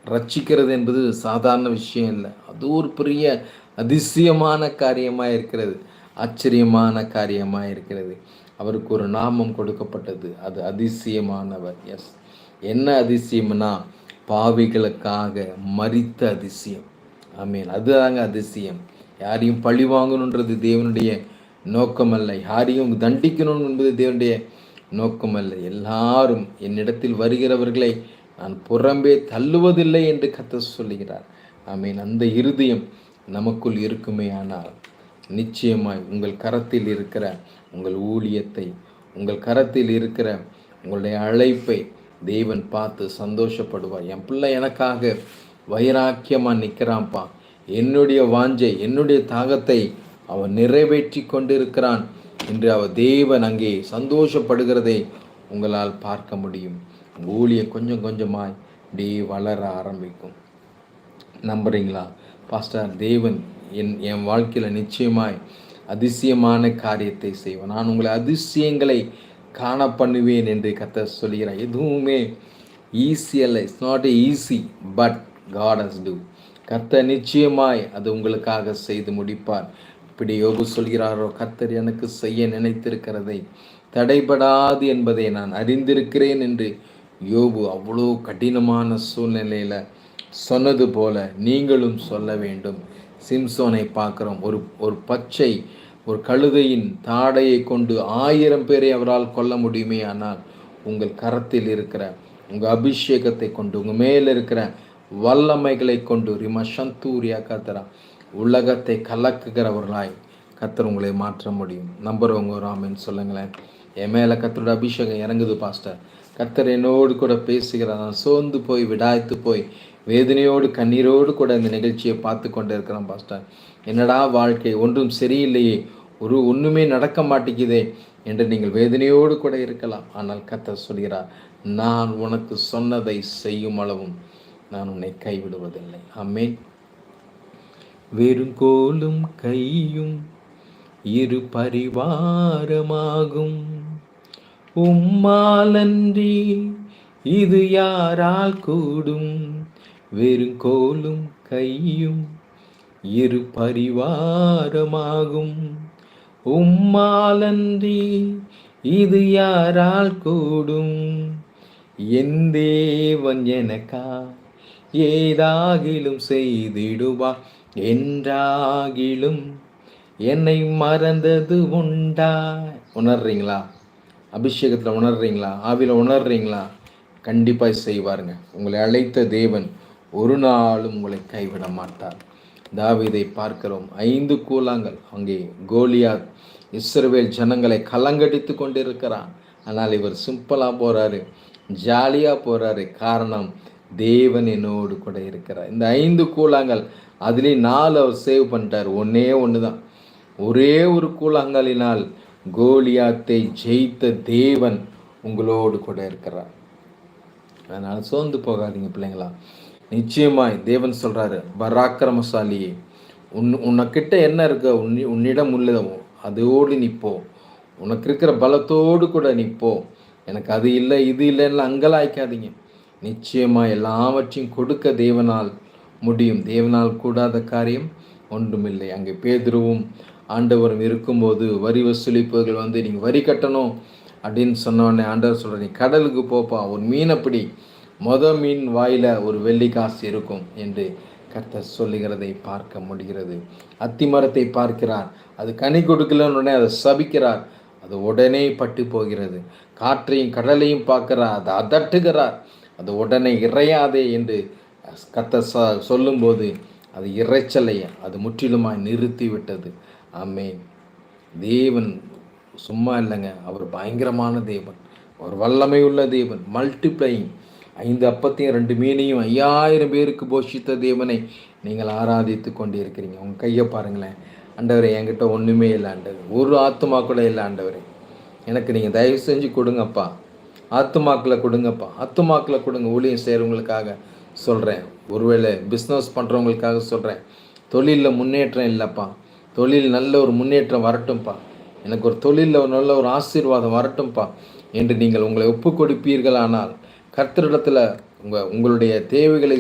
ரட்சிக்கிறது என்பது சாதாரண விஷயம் இல்லை. அது ஒரு பெரிய அதிசயமான காரியமாக இருக்கிறது. ஆச்சரியமான காரியமாக இருக்கிறது. அவருக்கு ஒரு நாமம் கொடுக்கப்பட்டது. அது அதிசயமானவர். எஸ். என்ன அதிசயம்னா, பாவிகளுக்காக மரித்த அதிசயம். ஆமீன். அதுதாங்க அதிசயம். யாரையும் பழி வாங்கணுன்றது தேவனுடைய நோக்கம் அல்ல. யாரையும் தண்டிக்கணும் என்பது தேவனுடைய நோக்கம் அல்ல. எல்லாரும் என்னிடத்தில் வருகிறவர்களை நான் புறம்பே தள்ளுவதில்லை என்று கர்த்தர் சொல்லுகிறார். ஆமீன். அந்த இருதயம் நமக்குள் இருக்குமே ஆனால் நிச்சயமாய் உங்கள் கரத்தில் இருக்கிற உங்கள் ஊழியத்தை, உங்கள் கரத்தில் இருக்கிற உங்களுடைய அழைப்பை தேவன் பார்த்து சந்தோஷப்படுவார். என் பிள்ளை எனக்காக வைராக்கியமாக நிற்கிறான்ப்பா, என்னுடைய வாஞ்சை, என்னுடைய தாகத்தை அவன் நிறைவேற்றி கொண்டிருக்கிறான் என்று அவர் தேவன் அங்கே சந்தோஷப்படுகிறதை உங்களால் பார்க்க முடியும். ஊழியம் கொஞ்சம் கொஞ்சமாய் அப்படியே வளர ஆரம்பிக்கும். நம்புறீங்களா? பாஸ்டர், தேவன் என் வாழ்க்கையில் நிச்சயமாய் அதிசயமான காரியத்தை செய்வேன், நான் உங்களை அதிசயங்களை காண பண்ணுவேன் என்று கர்த்தர் சொல்கிறார். எதுவுமே ஈஸி அல்ல. It's not easy, but God has to. கர்த்தர் நிச்சயமாய் அது உங்களுக்காக செய்து முடிப்பார். இப்படி யோபு சொல்கிறாரோ, கர்த்தர் எனக்கு செய்ய நினைத்திருக்கிறதை தடைபடாது என்பதை நான் அறிந்திருக்கிறேன் என்று யோபு அவ்வளோ கடினமான சூழ்நிலையில் சொன்னது போல நீங்களும் சொல்ல வேண்டும். சிம்சோனை பார்க்குறோம். ஒரு பச்சை ஒரு கழுதையின் தாடையை கொண்டு 1000 பேரை அவரால் கொல்ல முடியுமே. ஆனால் உங்கள் கரத்தில் இருக்கிற உங்கள் அபிஷேகத்தை கொண்டு, உங்கள் மேலே இருக்கிற வல்லமைகளை கொண்டு ரிமசந்தூரியா கத்தரா உலகத்தை கலக்குகிறவர்களாய் கத்தர் உங்களை மாற்ற முடியும். நம்புறவங்க ஒரு ஆமென் சொல்லுங்களேன். என் மேலே கத்தரோட அபிஷேகம் இறங்குது பாஸ்டர், கர்த்தர் என்னோடு கூட பேசுகிறார், நான் சோர்ந்து போய் விடாய்த்து போய் வேதனையோடு கண்ணீரோடு கூட இந்த நிகழ்ச்சியை பார்த்து கொண்டு இருக்கிறேன் பாஸ்டர், என்னடா வாழ்க்கை ஒன்றும் சரியில்லையே, ஒன்றுமே நடக்க மாட்டேங்குதே என்று நீங்கள் வேதனையோடு கூட இருக்கலாம். ஆனால் கர்த்தர் சொல்கிறார், நான் உனக்கு சொன்னதை செய்யும் அளவும் நான் உன்னை கைவிடுவதில்லை. ஆமென். வெறுங்கோலும் கையும் இரு பரிவாரமாகும், உம்மாலன்றி இது யாரால் கூடும். வெறுங்கோலும் கையும் இரு பரிவாரமாகும், உம்மாலன்றி இது யாரால் கூடும். என் தேவன் எனக்கா ஏதாகிலும் செய்திடுவா, என்றாகிலும் என்னை மறந்தது உண்டா. உணர்றீங்களா? அபிஷேகத்தில் உணர்றீங்களா? ஆவியில் உணர்றீங்களா? கண்டிப்பாக செய்வாருங்க. உங்களை அழைத்த தேவன் ஒரு நாளும் உங்களை கைவிட மாட்டார். தாவீதை பார்க்கிறோம். 5 கூழாங்கல். அங்கே கோலியாத் இஸ்ரவேல் ஜனங்களை கலங்கடித்து கொண்டிருக்கிறான். ஆனால் இவர் சிம்பிளாக போகிறாரு, ஜாலியாக போகிறாரு. காரணம், தேவன் என்னோடு கூட இருக்கிறார். இந்த 5 கூழாங்கல் அதுலேயும் 4 அவர் சேவ் பண்ணிட்டார். ஒன்று தான். ஒரே ஒரு கூழாங்கலினால் கோலியாத்தை ஜெயித்த தேவன் உங்களோடு கூட இருக்கிறார். அதனால் சோர்ந்து போகாதீங்க பிள்ளைங்களா. நிச்சயமாய் தேவன் சொல்கிறாரு, பராக்கிரமசாலியே, உனக்கிட்ட என்ன இருக்க, உன்னிடம் உள்ளதோ அதோடு நிற்போ, உனக்கு இருக்கிற பலத்தோடு கூட நிற்போ. எனக்கு அது இல்லை இது இல்லைன்னு அங்கலாய்க்காதீங்க. நிச்சயமாக எல்லாவற்றையும் கொடுக்க தேவனால் முடியும். தேவனால் கூடாத காரியம் ஒன்றுமில்லை. அங்கே பேதுருவும் ஆண்டவரும் இருக்கும்போது வரி வசூலிப்பவர்கள் வந்து நீங்கள் வரி கட்டணும் அப்படின்னு சொன்னோடனே ஆண்டவர் சொல்கிற, நீ கடலுக்கு போப்பா, ஒரு மீனப்படி, மீன் வாயில் ஒரு வெள்ளிக்காசு இருக்கும் என்று கர்த்தர் சொல்லுகிறதை பார்க்க முடிகிறது. அத்திமரத்தை பார்க்கிறார், அது கனி கொடுக்கலன்னு அதை சபிக்கிறார், அது உடனே பட்டு போகிறது. காற்றையும் கடலையும் பார்க்கிறார், அதை அதட்டுகிறார், அது உடனே இறையாதே என்று கர்த்தர் சொல்லும்போது அது இறைச்சலை அது முற்றிலுமாய் நிறுத்திவிட்டது. ஆமென். தேவன் சும்மா இல்லைங்க, அவர் பயங்கரமான தேவன், ஒரு வல்லமை உள்ள தேவன். மல்டிப்ளையிங் 5 அப்பத்தையும் 2 மீனையும் 5000 பேருக்கு போஷித்த தேவனை நீங்கள் ஆராதித்து கொண்டு இருக்கிறீங்க. உங்கள் கையை பாருங்களேன். ஆண்டவரே, என்கிட்ட ஒன்றுமே இல்லை ஆண்டவர், ஒரு ஆத்துமா கூட இல்லை ஆண்டவரே, எனக்கு நீங்கள் தயவு செஞ்சு கொடுங்கப்பா, ஆத்துமாக்களை கொடுங்கப்பா, ஆத்துமாக்களை கொடுங்க. ஊழியம் செய்கிறவங்களுக்காக சொல்கிறேன், ஒருவேளை பிஸ்னஸ் பண்ணுறவங்களுக்காக சொல்கிறேன். தொழிலில் முன்னேற்றம் இல்லைப்பா, தொழில் நல்ல ஒரு முன்னேற்றம் வரட்டும்ப்பா, எனக்கு ஒரு தொழிலில் ஒரு நல்ல ஒரு ஆசீர்வாதம் வரட்டும்ப்பா என்று நீங்கள் உங்களை ஒப்பு கொடுப்பீர்களானால் கர்த்தரிடத்தில் உங்களுடைய தேவைகளை